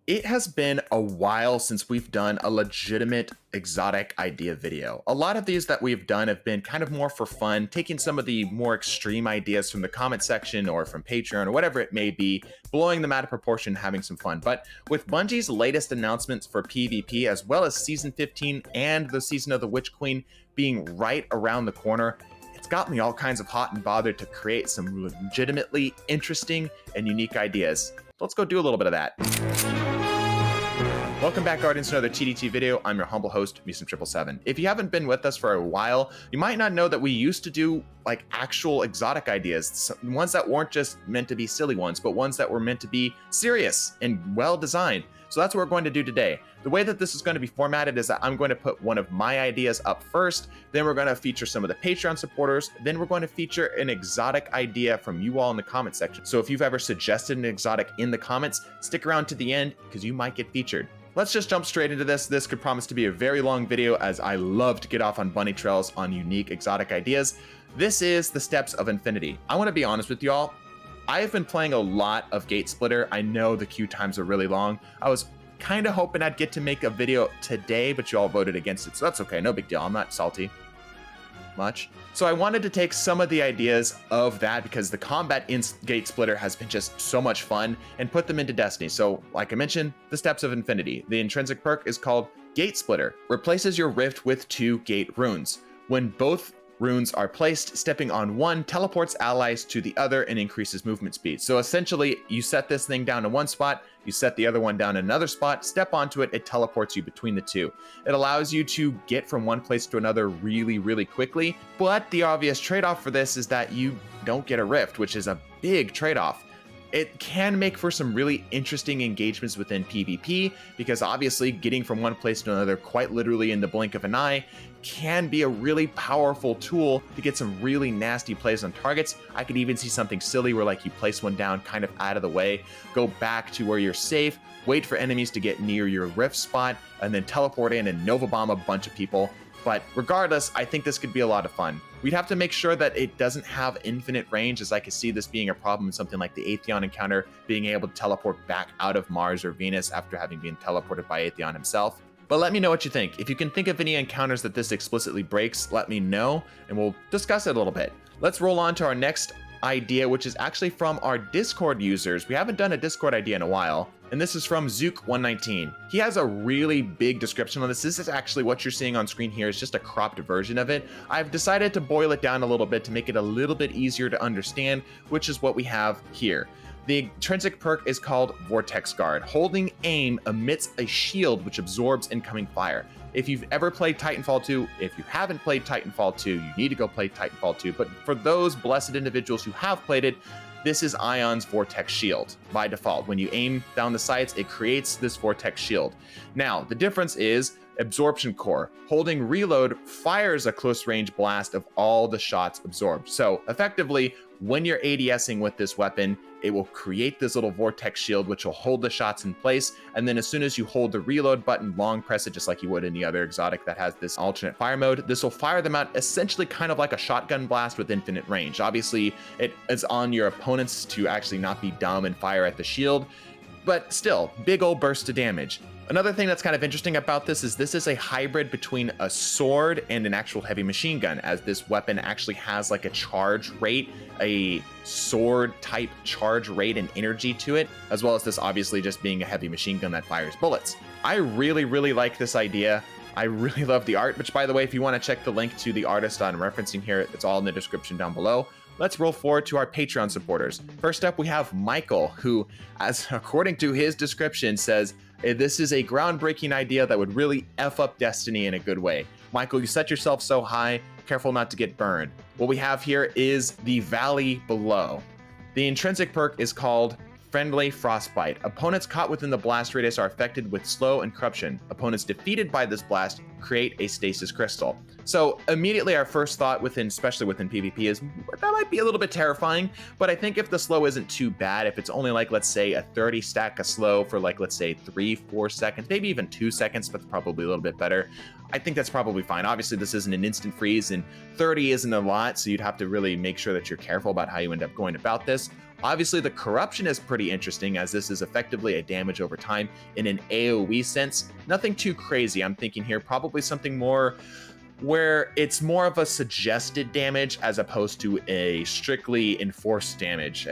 It has been a while since we've done a legitimate exotic idea video. A lot of these that we've done have been kind of more for fun, taking some of the more extreme ideas from the comment section or from Patreon or whatever it may be, blowing them out of proportion, having some fun. But with Bungie's latest announcements for PvP, as well as Season 15 and the Season of the Witch Queen being right around the corner, it's got me all kinds of hot and bothered to create some legitimately interesting and unique ideas. Let's go do a little bit of that. Welcome back, Guardians, to another TDT video. I'm your humble host, Musim777. If you haven't been with us for a while, you might not know that we used to do like actual exotic ideas, ones that weren't just meant to be silly ones, but ones that were meant to be serious and well designed. So that's what we're going to do today. The way that this is going to be formatted is that I'm going to put one of my ideas up first, then we're going to feature some of the Patreon supporters, then we're going to feature an exotic idea from you all in the comment section. So if you've ever suggested an exotic in the comments, stick around to the end because you might get featured. Let's just jump straight into this. This could promise to be a very long video as I love to get off on bunny trails on unique exotic ideas. This is the Steps of Infinity. I want to be honest with y'all. I have been playing a lot of Gate Splitter. I know the queue times are really long. I was kind of hoping I'd get to make a video today, but you all voted against it, so that's okay. No big deal. I'm not salty much. So I wanted to take some of the ideas of that because the combat in Gate Splitter has been just so much fun and put them into Destiny. So like I mentioned, the Steps of Infinity. The intrinsic perk is called Gate Splitter. Replaces your rift with 2 gate runes. When both runes are placed, stepping on one teleports allies to the other and increases movement speed. So essentially, you set this thing down in one spot, you set the other one down in another spot, step onto it, it teleports you between the two. It allows you to get from one place to another really, really quickly, but the obvious trade-off for this is that you don't get a rift, which is a big trade-off. It can make for some really interesting engagements within PvP because obviously getting from one place to another quite literally in the blink of an eye can be a really powerful tool to get some really nasty plays on targets. I could even see something silly where like you place one down kind of out of the way, go back to where you're safe, wait for enemies to get near your rift spot, and then teleport in and Nova Bomb a bunch of people. But regardless, I think this could be a lot of fun. We'd have to make sure that it doesn't have infinite range, as I could see this being a problem in something like the Atheon encounter, being able to teleport back out of Mars or Venus after having been teleported by Atheon himself. But let me know what you think. If you can think of any encounters that this explicitly breaks, let me know, and we'll discuss it a little bit. Let's roll on to our next idea, which is actually from our Discord users. We haven't done a Discord idea in a while, and this is from Zook119. He has a really big description on this. This is actually what you're seeing on screen here. It's just a cropped version of it. I've decided to boil it down a little bit to make it a little bit easier to understand, which is what we have here. The intrinsic perk is called Vortex Guard. Holding aim emits a shield which absorbs incoming fire. If you've ever played Titanfall 2, if you haven't played Titanfall 2, you need to go play Titanfall 2. But for those blessed individuals who have played it, this is Ion's Vortex Shield by default. When you aim down the sights, it creates this Vortex Shield. Now, the difference is Absorption Core. Holding reload fires a close range blast of all the shots absorbed. So effectively, when you're ADSing with this weapon, it will create this little vortex shield which will hold the shots in place, and then as soon as you hold the reload button, long press it just like you would any other exotic that has this alternate fire mode, this will fire them out essentially kind of like a shotgun blast with infinite range. Obviously, it is on your opponents to actually not be dumb and fire at the shield, but still, big old burst of damage. Another thing that's kind of interesting about this is a hybrid between a sword and an actual heavy machine gun, as this weapon actually has like a charge rate, a sword type charge rate and energy to it, as well as this obviously just being a heavy machine gun that fires bullets. I really, really like this idea. I really love the art, which by the way, if you want to check the link to the artist I'm referencing here, it's all in the description down below. Let's roll forward to our Patreon supporters. First up, we have Michael, who, as according to his description, says, this is a groundbreaking idea that would really F up Destiny in a good way. Michael, you set yourself so high, careful not to get burned. What we have here is the Valley Below. The intrinsic perk is called Friendly Frostbite. Opponents caught within the blast radius are affected with slow and corruption. Opponents defeated by this blast create a stasis crystal. So immediately our first thought especially within PvP is that might be a little bit terrifying, but I think if the slow isn't too bad, if it's only like, let's say a 30 stack of slow for like, let's say 3-4 seconds, maybe even 2 seconds, but probably a little bit better. I think that's probably fine. Obviously this isn't an instant freeze and 30 isn't a lot, so you'd have to really make sure that you're careful about how you end up going about this. Obviously, the corruption is pretty interesting, as this is effectively a damage over time in an AoE sense. Nothing too crazy. I'm thinking here probably something more where it's more of a suggested damage as opposed to a strictly enforced damage.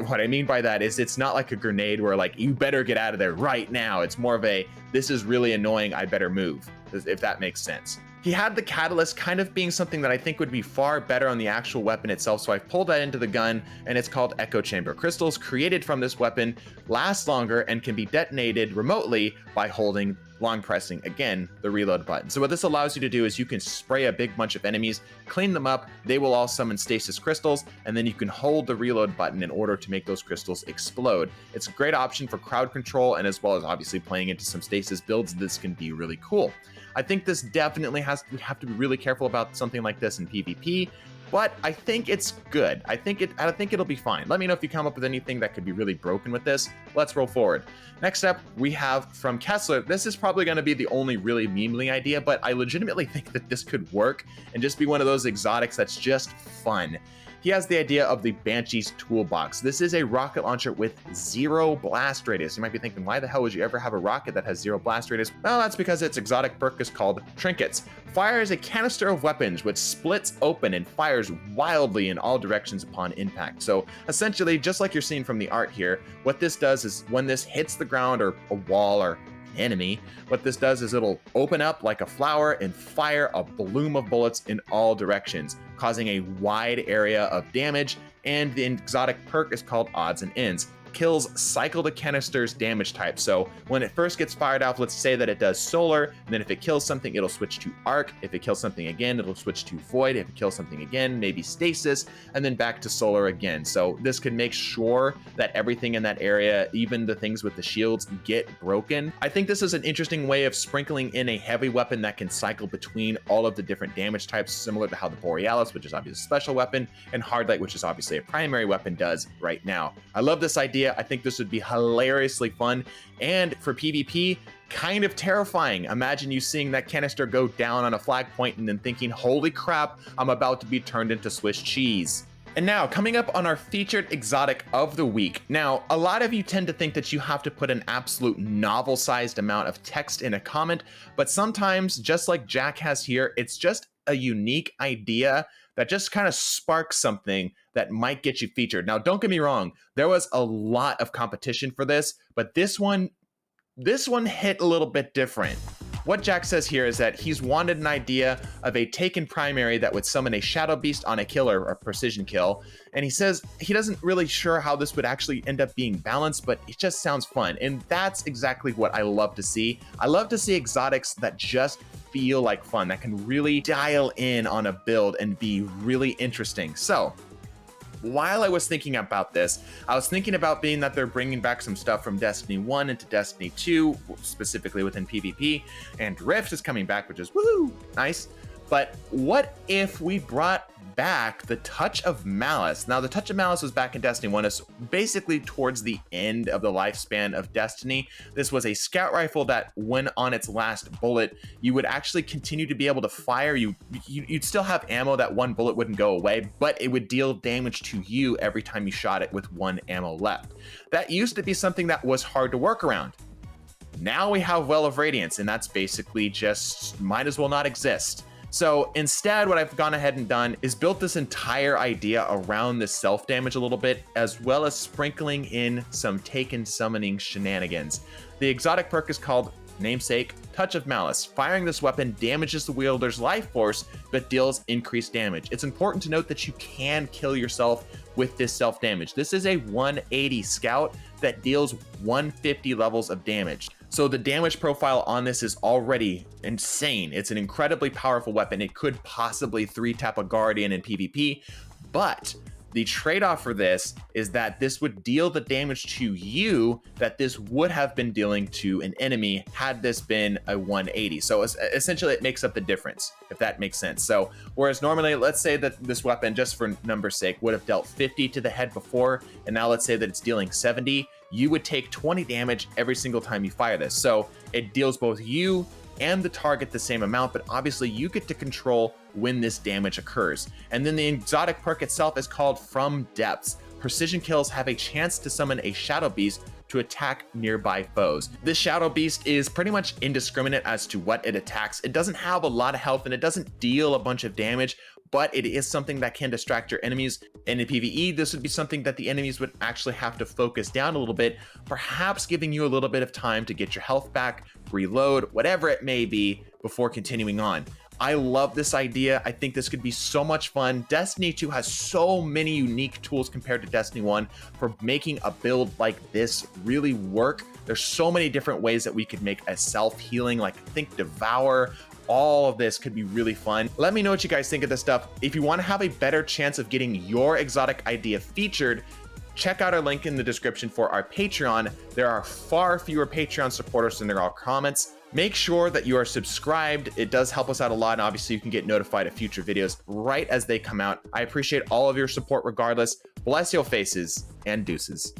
What I mean by that is it's not like a grenade where like, you better get out of there right now. It's more of a, this is really annoying, I better move, if that makes sense. He had the catalyst kind of being something that I think would be far better on the actual weapon itself, so I've pulled that into the gun, and it's called Echo Chamber. Crystals created from this weapon last longer and can be detonated remotely by holding long pressing, again, the reload button. So what this allows you to do is you can spray a big bunch of enemies, clean them up, they will all summon stasis crystals, and then you can hold the reload button in order to make those crystals explode. It's a great option for crowd control, and as well as obviously playing into some stasis builds, this can be really cool. I think this definitely we have to be really careful about something like this in PvP, but I think it's good. I think it'll be fine. Let me know if you come up with anything that could be really broken with this. Let's roll forward. Next up, we have from Kessler. This is probably going to be the only really memely idea, but I legitimately think that this could work and just be one of those exotics that's just fun. He has the idea of the Banshee's Toolbox. This is a rocket launcher with 0 blast radius. You might be thinking, why the hell would you ever have a rocket that has 0 blast radius? Well, that's because its exotic perk is called Trinkets. Fires a canister of weapons, which splits open and fires wildly in all directions upon impact. So essentially, just like you're seeing from the art here, what this does is when this hits the ground or a wall or enemy, what this does is it'll open up like a flower and fire a bloom of bullets in all directions, causing a wide area of damage, and the exotic perk is called Odds and Ends. Kills cycle the canister's damage type. So when it first gets fired off, let's say that it does solar, and then if it kills something, it'll switch to arc. If it kills something again, it'll switch to void. If it kills something again, maybe stasis, and then back to solar again. So this can make sure that everything in that area, even the things with the shields, get broken. I think this is an interesting way of sprinkling in a heavy weapon that can cycle between all of the different damage types, similar to how the Borealis, which is obviously a special weapon, and Hardlight, which is obviously a primary weapon, does right now. I love this idea. I think this would be hilariously fun, and for PvP, kind of terrifying. Imagine you seeing that canister go down on a flag point and then thinking, holy crap, I'm about to be turned into Swiss cheese. And now, coming up on our featured exotic of the week. Now, a lot of you tend to think that you have to put an absolute novel-sized amount of text in a comment, but sometimes, just like Jack has here, it's just a unique idea that just kind of sparks something that might get you featured. Now, don't get me wrong, there was a lot of competition for this, but this one hit a little bit different. What Jack says here is that he's wanted an idea of a taken primary that would summon a shadow beast on a killer or precision kill. And he says he doesn't really sure how this would actually end up being balanced, but it just sounds fun. And that's exactly what I love to see. I love to see exotics that just feel like fun, that can really dial in on a build and be really interesting. So while I was thinking about this, I was thinking about being that they're bringing back some stuff from Destiny 1 into Destiny 2, specifically within PvP, and Rift is coming back, which is woohoo, nice. But what if we brought back the Touch of Malice? Now, the Touch of Malice was back in Destiny 1. It's basically towards the end of the lifespan of Destiny. This was a scout rifle that, when on its last bullet, you would actually continue to be able to fire. You'd still have ammo. That one bullet wouldn't go away, but it would deal damage to you every time you shot it with one ammo left. That used to be something that was hard to work around. Now we have Well of Radiance, and that's basically just might as well not exist. So instead, what I've gone ahead and done is built this entire idea around this self-damage a little bit, as well as sprinkling in some taken summoning shenanigans. The exotic perk is called namesake Touch of Malice. Firing this weapon damages the wielder's life force, but deals increased damage. It's important to note that you can kill yourself with this self-damage. This is a 180 scout that deals 150 levels of damage. So the damage profile on this is already insane. It's an incredibly powerful weapon. It could possibly 3-tap a Guardian in PvP, but the trade-off for this is that this would deal the damage to you that this would have been dealing to an enemy had this been a 180. So essentially it makes up the difference, if that makes sense. So whereas normally, let's say that this weapon, just for number's sake, would have dealt 50 to the head before, and now let's say that it's dealing 70, you would take 20 damage every single time you fire this. So it deals both you and the target the same amount, but obviously you get to control when this damage occurs. And then the exotic perk itself is called From Depths. precision kills have a chance to summon a Shadow Beast to attack nearby foes. This Shadow Beast is pretty much indiscriminate as to what it attacks. It doesn't have a lot of health and it doesn't deal a bunch of damage, but it is something that can distract your enemies. And in PvE, this would be something that the enemies would actually have to focus down a little bit, perhaps giving you a little bit of time to get your health back, reload, whatever it may be, before continuing on. I love this idea. I think this could be so much fun. Destiny 2 has so many unique tools compared to Destiny 1 for making a build like this really work. There's so many different ways that we could make a self-healing, like Think Devour. All of this could be really fun. Let me know what you guys think of this stuff. If you want to have a better chance of getting your exotic idea featured, check out our link in the description for our Patreon. There are far fewer Patreon supporters than there are comments. Make sure that you are subscribed. It does help us out a lot, and obviously you can get notified of future videos right as they come out. I appreciate all of your support regardless. Bless your faces, and deuces.